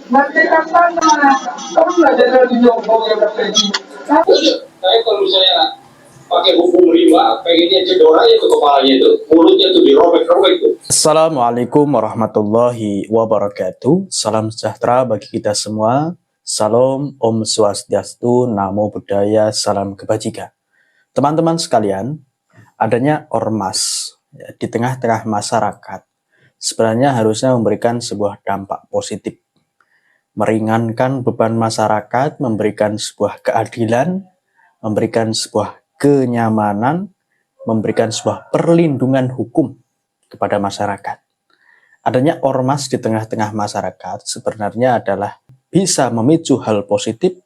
Nanti kapan kamu belajar dari Jongkong yang terjadi? Saya kalau misalnya pakai hukum rimba, pengennya cedora itu kepalanya itu, mulutnya itu dirobek-robek itu. Assalamualaikum warahmatullahi wabarakatuh. Salam sejahtera bagi kita semua. Salam Om Swastiastu, Namo Buddhaya, Salam Kebajikan. Teman-teman sekalian, adanya ormas di tengah-tengah masyarakat sebenarnya harusnya memberikan sebuah dampak positif, meringankan beban masyarakat, memberikan sebuah keadilan, memberikan sebuah kenyamanan, memberikan sebuah perlindungan hukum kepada masyarakat. Adanya ormas di tengah-tengah masyarakat sebenarnya adalah bisa memicu hal positif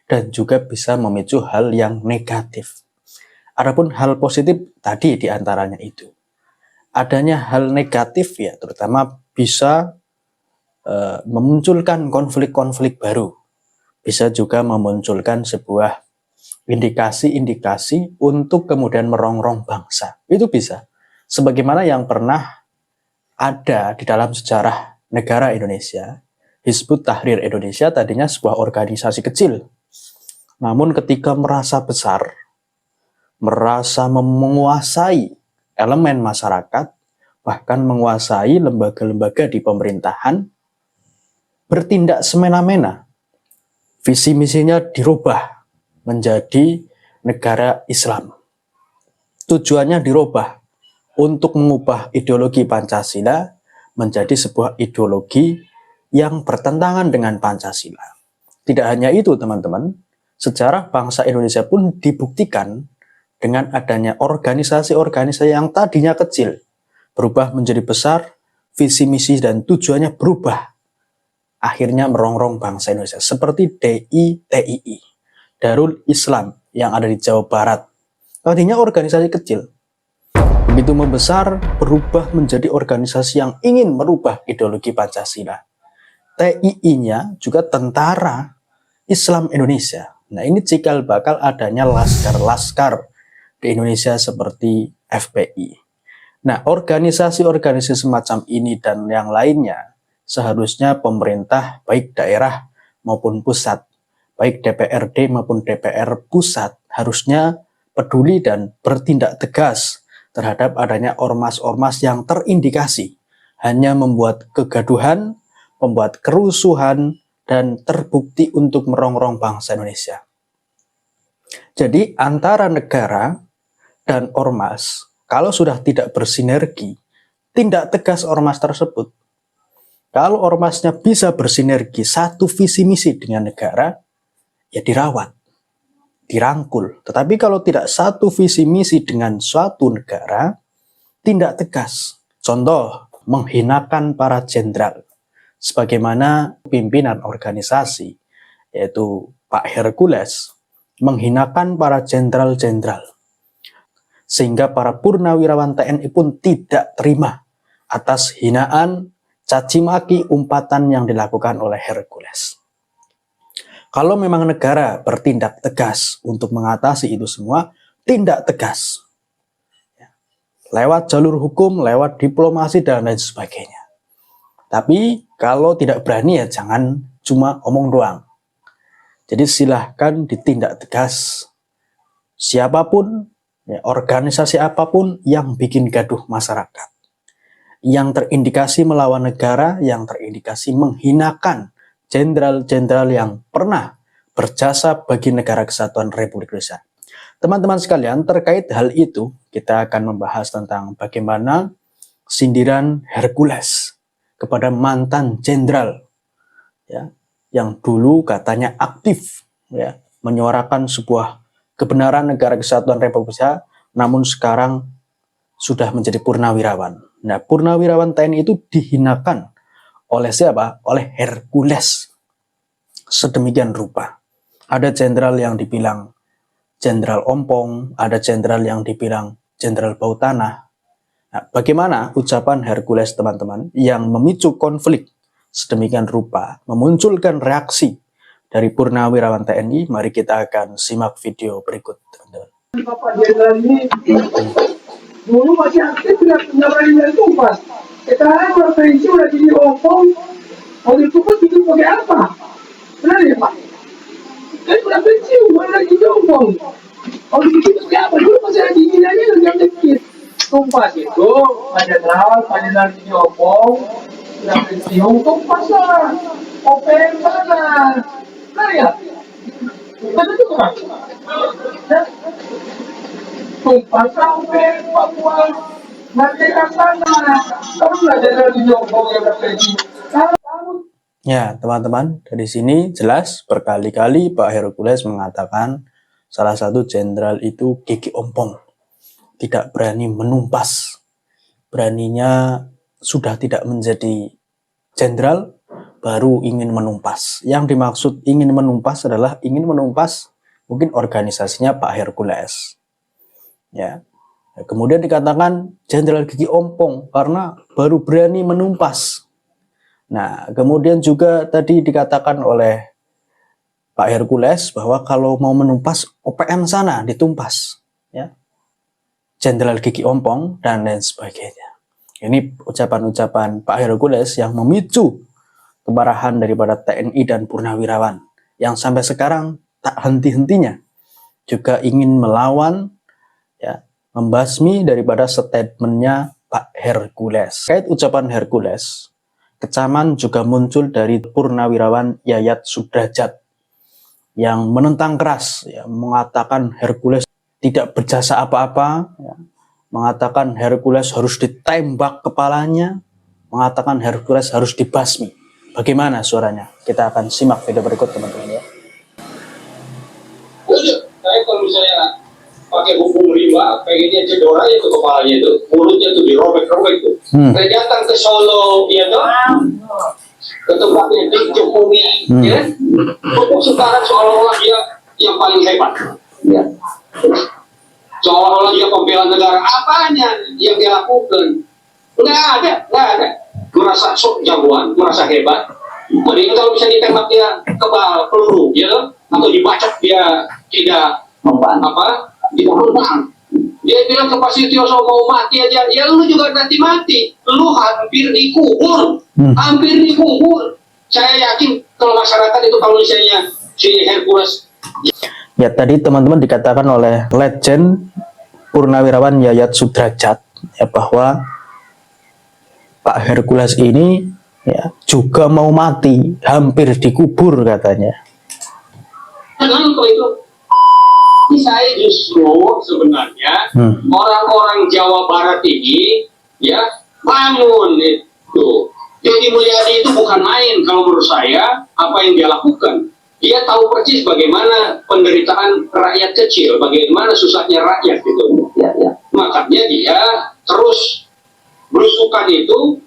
dan juga bisa memicu hal yang negatif. Adapun hal positif tadi diantaranya itu. Adanya hal negatif ya terutama bisa memunculkan konflik-konflik baru. Bisa juga memunculkan sebuah indikasi-indikasi untuk kemudian merongrong bangsa. Itu bisa. Sebagaimana yang pernah ada di dalam sejarah negara Indonesia, Hizbut Tahrir Indonesia tadinya sebuah organisasi kecil. Namun ketika merasa besar, merasa menguasai elemen masyarakat, bahkan menguasai lembaga-lembaga di pemerintahan, bertindak semena-mena. Visi misinya dirubah menjadi negara Islam. Tujuannya dirubah untuk mengubah ideologi Pancasila menjadi sebuah ideologi yang bertentangan dengan Pancasila. Tidak hanya itu teman-teman, sejarah bangsa Indonesia pun dibuktikan dengan adanya organisasi-organisasi yang tadinya kecil, berubah menjadi besar, visi misi dan tujuannya berubah. Akhirnya merongrong bangsa Indonesia, seperti DITII, Darul Islam yang ada di Jawa Barat. Tadinya organisasi kecil, begitu membesar, berubah menjadi organisasi yang ingin merubah ideologi Pancasila. TII-nya juga Tentara Islam Indonesia. Nah, ini cikal bakal adanya laskar-laskar di Indonesia seperti FPI. Nah, organisasi-organisasi semacam ini dan yang lainnya seharusnya pemerintah baik daerah maupun pusat, baik DPRD maupun DPR pusat harusnya peduli dan bertindak tegas terhadap adanya ormas-ormas yang terindikasi hanya membuat kegaduhan, membuat kerusuhan, dan terbukti untuk merongrong bangsa Indonesia. Jadi antara negara dan ormas, kalau sudah tidak bersinergi, tindak tegas ormas tersebut. Kalau ormasnya bisa bersinergi satu visi misi dengan negara, ya dirawat, dirangkul. Tetapi kalau tidak satu visi misi dengan suatu negara, tindak tegas. Contoh, menghinakan para jenderal. Sebagaimana pimpinan organisasi, yaitu Pak Hercules, menghinakan para jenderal-jenderal. Sehingga para purnawirawan TNI pun tidak terima atas hinaan, caci maki, umpatan yang dilakukan oleh Hercules. Kalau memang negara bertindak tegas untuk mengatasi itu semua, tindak tegas. Lewat jalur hukum, lewat diplomasi, dan lain sebagainya. Tapi kalau tidak berani ya jangan cuma omong doang. Jadi silahkan ditindak tegas. Siapapun, ya, organisasi apapun yang bikin gaduh masyarakat. Yang terindikasi melawan negara, yang terindikasi menghinakan jenderal-jenderal yang pernah berjasa bagi negara kesatuan Republik Indonesia. Teman-teman sekalian, terkait hal itu, kita akan membahas tentang bagaimana sindiran Hercules kepada mantan jenderal, ya, yang dulu katanya aktif, ya, menyuarakan sebuah kebenaran negara kesatuan Republik Indonesia, namun sekarang sudah menjadi purnawirawan. Nah, purnawirawan TNI itu dihinakan oleh siapa? Oleh Hercules. Sedemikian rupa. Ada jenderal yang dibilang jenderal ompong, ada jenderal yang dibilang jenderal bau tanah. Nah, bagaimana ucapan Hercules teman-teman yang memicu konflik sedemikian rupa, memunculkan reaksi dari purnawirawan TNI? Mari kita akan simak video berikut, teman-teman. Bapak jenderal ini dulu masih aktif dengan penyerahan tugas. Sekarang berpensiun udah jadi ompong, mau ditutup itu pakai apa? ngomong. Oh gitu siapa? Dulu masih ada dinginannya yang dikit. Tumpas itu, padahal diopong, sudah pensiun, tumpas lah. Open mana? Nah ya, betul itu kan? Tumpas sampai Papua, merdeka sana. Kamu belajar dari diopong yang terjadi. Ya, teman-teman, dari sini jelas berkali-kali Pak Hercules mengatakan salah satu jenderal itu gigi ompong, tidak berani menumpas. Beraninya sudah tidak menjadi jenderal, baru ingin menumpas. Yang dimaksud ingin menumpas adalah ingin menumpas mungkin organisasinya Pak Hercules. Ya. Kemudian dikatakan jenderal gigi ompong karena baru berani menumpas. Nah, kemudian juga tadi dikatakan oleh Pak Hercules bahwa kalau mau menumpas OPM sana ditumpas, ya. Jenderal gigi ompong dan lain sebagainya. Ini ucapan-ucapan Pak Hercules yang memicu kemarahan daripada TNI dan purnawirawan yang sampai sekarang tak henti-hentinya juga ingin melawan, ya, membasmi daripada statementnya Pak Hercules. Kait ucapan Hercules, kecaman juga muncul dari purnawirawan Yayat Sudrajat yang menentang keras, ya, mengatakan Hercules tidak berjasa apa-apa, ya, mengatakan Hercules harus ditembak kepalanya, mengatakan Hercules harus dibasmi. Bagaimana suaranya? Kita akan simak video berikut, teman-teman, ya. Saya kalau misalnya pakai hukum rimba, pengennya cedora itu kepalanya itu, mulutnya tuh dirobek-robek tuh. Saya datang ke Solo, ya toh, ke tempatnya di Jokowi, ya. Kok sekarang seolah-olah dia yang paling hebat, ya. Seolah-olah dia pembela negara, apanya yang dia lakukan? Nggak ada. Merasa sok jagoan, merasa hebat. Mending kalau bisa ditembak dia kebal peluru, ya toh, atau dibacok dia tidak mempan dia bilang ke Pak Sutioso mau mati aja, ya lu juga nanti mati, lu hampir dikubur. Saya yakin kalau masyarakat itu kalau misalnya si Hercules, ya tadi teman-teman dikatakan oleh Legend Purnawirawan Yayat Sudrajat, ya, bahwa Pak Hercules ini, ya, juga mau mati, hampir dikubur katanya. Kenapa itu? Saya justru sebenarnya orang-orang Jawa Barat ini, ya, bangun itu. Deddy Mulyadi itu bukan main kalau menurut saya apa yang dia lakukan. Dia tahu persis bagaimana penderitaan rakyat kecil, bagaimana susahnya rakyat gitu. Ya. Makanya dia terus berusukan itu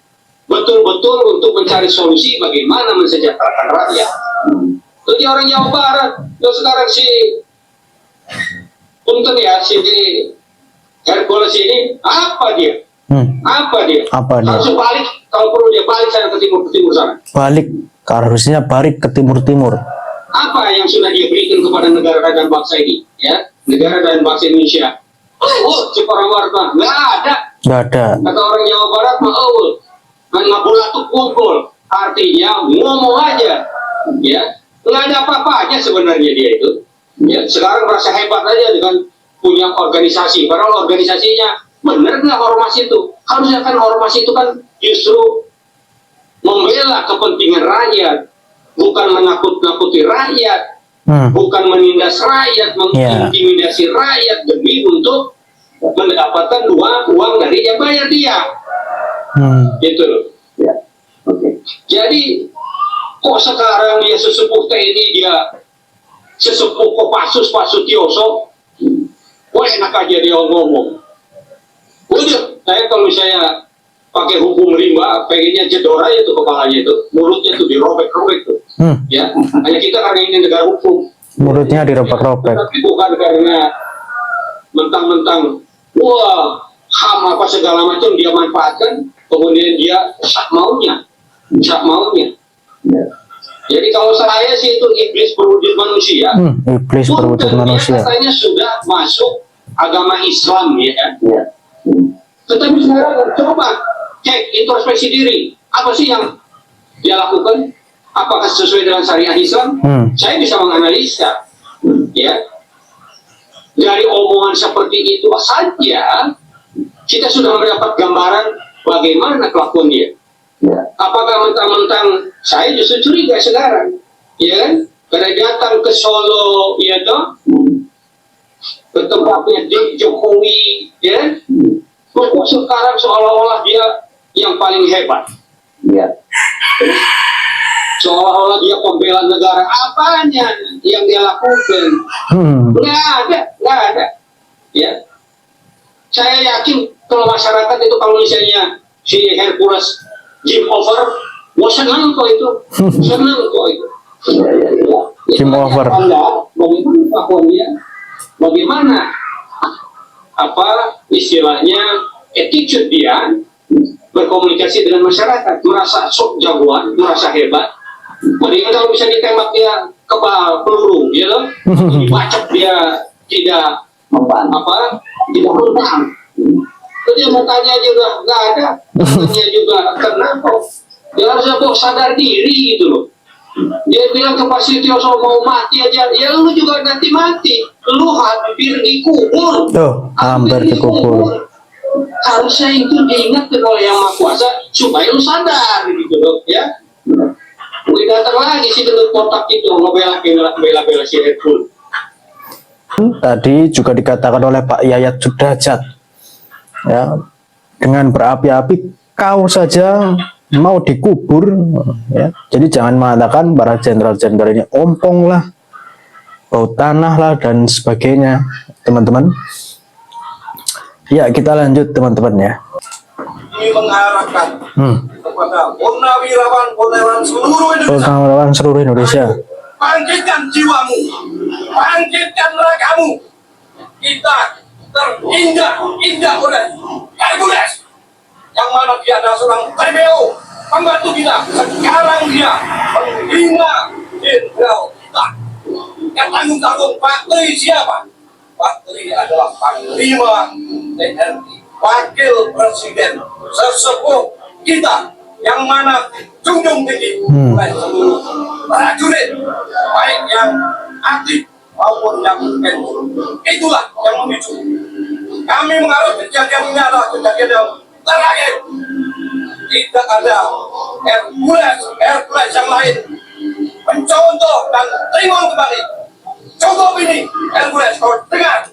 betul-betul untuk mencari solusi bagaimana mensejahterakan rakyat. Jadi orang Jawa Barat, yang sekarang si punten ya, si Hercules ini apa dia? Harus balik, kalau perlu dia balik sana ke timur sana. Harusnya balik ke timur. Apa yang sudah dia berikan kepada negara dan bangsa ini, ya, negara dan bangsa Indonesia? Seorang warga nggak ada. Kata orang Jawa Barat nggak bulatuk kumpul, artinya ngomong aja, ya, nggak ada apa-apanya sebenarnya dia itu. Ya, sekarang merasa hebat aja dengan punya organisasi, padahal organisasinya benar nggak ormas itu? Harusnya kan ormas itu kan justru membela kepentingan rakyat, bukan menakut-nakuti rakyat, bukan menindas rakyat, mengintimidasi rakyat demi untuk mendapatkan uang dari yang bayar dia. Gitu loh. Ya. Jadi kok sekarang dia sesepuh TNI, dia sesepuh Kopassus Pak Sutioso, kok enak aja dia ngomong. Udah, saya kalau misalnya pakai hukum rimba, pengennya cedora itu kepalanya itu, mulutnya tuh dirobek-robek tuh. Ya, hanya kita karena ini negara hukum, mulutnya dirobek-robek. Tapi bukan karena mentang-mentang wah HAM apa segala macam dia manfaatkan, kemudian dia sak maunya. Jadi kalau saya sih itu iblis berwujud manusia. Iblis berwujud manusia. Katanya sudah masuk agama Islam, ya kan? Ya. Tetapi sekarang coba cek introspeksi diri, apa sih yang dia lakukan? Apakah sesuai dengan syariat Islam? Saya bisa menganalisa, ya. dari omongan seperti itu saja kita sudah mendapat gambaran bagaimana kelakuan dia. Apakah mentang-mentang saya justru curiga sekarang, ya kan? Karena datang ke Solo, ya toh, ke tempatnya di Jokowi, ya, kok sekarang seolah-olah dia yang paling hebat, ya. Seolah-olah dia pembela negara. Apanya yang dia lakukan? Nggak ada, ya. Saya yakin kalau masyarakat itu kalau misalnya si Hercules game over, wah senang kok itu, senang kok itu. Game over. Bagaimana apa istilahnya attitude dia berkomunikasi dengan masyarakat, merasa sok jagoan, merasa hebat. Mendingan kalau bisa ditembak dia kepala peluru, ya loh, dibacok dia tidak tidak mentang. Jadi mukanya juga nggak ada, mukanya juga kenapa? Dia harusnya kok sadar diri gitu loh. Dia bilang ke Pak Sutioso mau mati aja, ya lu juga nanti mati, lu hampir dikubur. Hampir dikubur. Harusnya itu diingatkan oleh Yang Maha Kuasa supaya lu sadar gitu loh, ya. Udah datang lagi si gendut kotak itu ngebela si Hercules. Tadi juga dikatakan oleh Pak Yayat Sudrajat, ya, dengan berapi-api kau saja mau dikubur, ya. Jadi jangan mengatakan para jenderal-jenderal ini ompong lah, bau tanah lah, dan sebagainya, teman-teman. Ya, kita lanjut teman-teman ya. Ini mengharapkan kepada purnawirawan seluruh Indonesia. Bangkitkan jiwamu, bangkitkan ragamu. Kita terinjak oleh Hercules, yang mana dia adalah seorang TPO, pembantu kita. Sekarang dia menghina jenderal kita. Yang tanggung-tanggung Pak Tri siapa? Pak Tri adalah Panglima TNI, Wakil Presiden, sesepuh kita, yang mana junjung tinggi oleh seluruh prajurit, baik yang aktif maupun yang pensiun. Itulah yang memicu kami mengharap kejadian ini adalah kejadian yang terakhir. Tidak ada Hercules yang lain mencontoh dan terima kembali. Cukup ini, Hercules, kau dengar.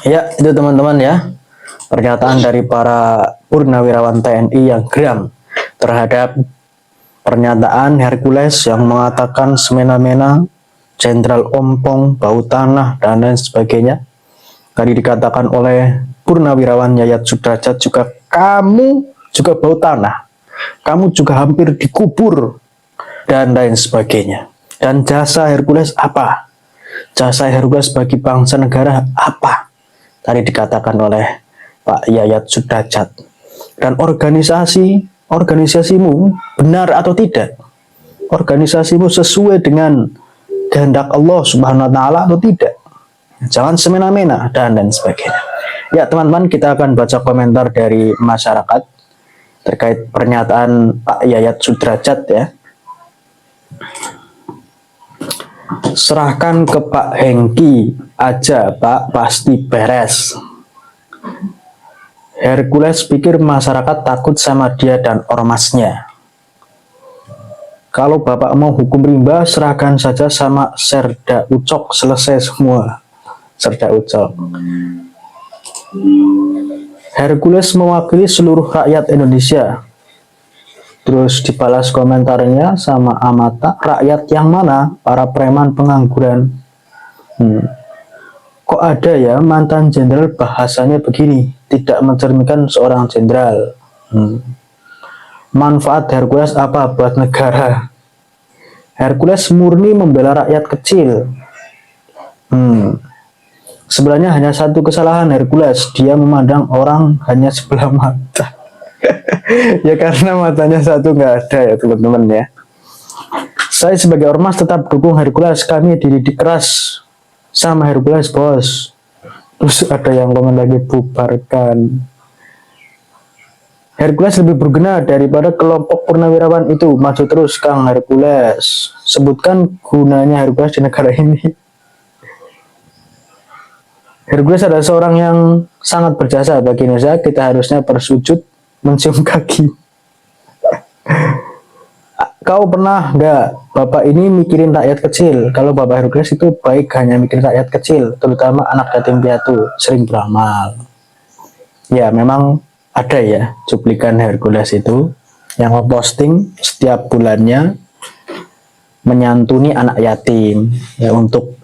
Ya, itu teman-teman ya, pernyataan dari para purnawirawan TNI yang geram terhadap pernyataan Hercules yang mengatakan semena-mena, jenderal ompong, bau tanah, dan lain sebagainya. Tadi dikatakan oleh purnawirawan Yayat Sudrajat juga, kamu juga bau tanah, kamu juga hampir dikubur, dan lain sebagainya. Dan jasa Hercules apa? Jasa Hercules bagi bangsa negara apa? Tadi dikatakan oleh Pak Yayat Sudrajat. Dan organisasimu benar atau tidak? Organisasimu sesuai dengan kehendak Allah Subhanahu wa Ta'ala atau tidak? Jangan semena-mena dan lain sebagainya. Ya teman-teman, kita akan baca komentar dari masyarakat terkait pernyataan Pak Yayat Sudrajat ya. Serahkan ke Pak Hengki aja Pak, pasti beres. Hercules pikir masyarakat takut sama dia dan ormasnya. Kalau Bapak mau hukum rimba, serahkan saja sama Serda Ucok, selesai semua. Serda Ucok. Hercules mewakili seluruh rakyat Indonesia. Terus dibalas komentarnya sama Amata, rakyat yang mana? Para preman pengangguran. Kok ada ya mantan jenderal bahasanya begini, tidak mencerminkan seorang jenderal. Manfaat Hercules apa buat negara? Hercules murni membela rakyat kecil. Sebenarnya hanya satu kesalahan Hercules, dia memandang orang hanya sebelah mata. Ya karena matanya satu nggak ada ya teman-teman ya. Saya sebagai ormas tetap dukung Hercules, kami dididik keras sama Hercules bos. Terus ada yang komen lagi, bubarkan. Hercules lebih berguna daripada kelompok purnawirawan itu. Maju terus Kang Hercules. Sebutkan gunanya Hercules di negara ini. Hercules adalah seorang yang sangat berjasa bagi Indonesia. Kita harusnya bersujud mencium kaki. Kau pernah nggak Bapak ini mikirin rakyat kecil? Kalau Bapak Hercules itu baik hanya mikirin rakyat kecil, terutama anak yatim piatu, sering beramal. Ya memang ada ya cuplikan Hercules itu yang memposting setiap bulannya menyantuni anak yatim ya, untuk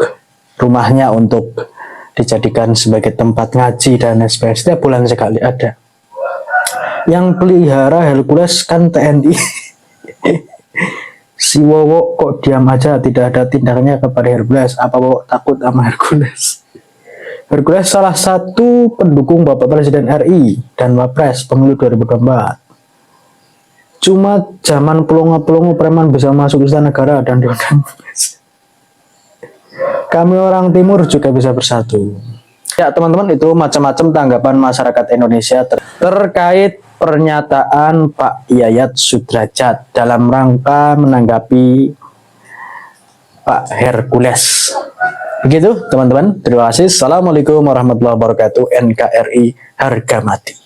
rumahnya untuk dijadikan sebagai tempat ngaji dan lain sebagainya. Setiap bulan sekali ada. Yang pelihara Hercules kan TNI. Si Wowo kok diam aja, tidak ada tindakannya kepada Hercules. Apa Wowo takut sama Hercules? Hercules salah satu pendukung Bapak Presiden RI dan Wapres pemilu 2024. Cuma zaman pelongo-pelongo preman bisa masuk istana negara dan diundang. Kami orang timur juga bisa bersatu. Ya teman-teman, itu macam-macam tanggapan masyarakat Indonesia terkait pernyataan Pak Yayat Sudrajat dalam rangka menanggapi Pak Hercules. Begitu teman-teman, terima kasih. Assalamualaikum warahmatullahi wabarakatuh. NKRI harga mati.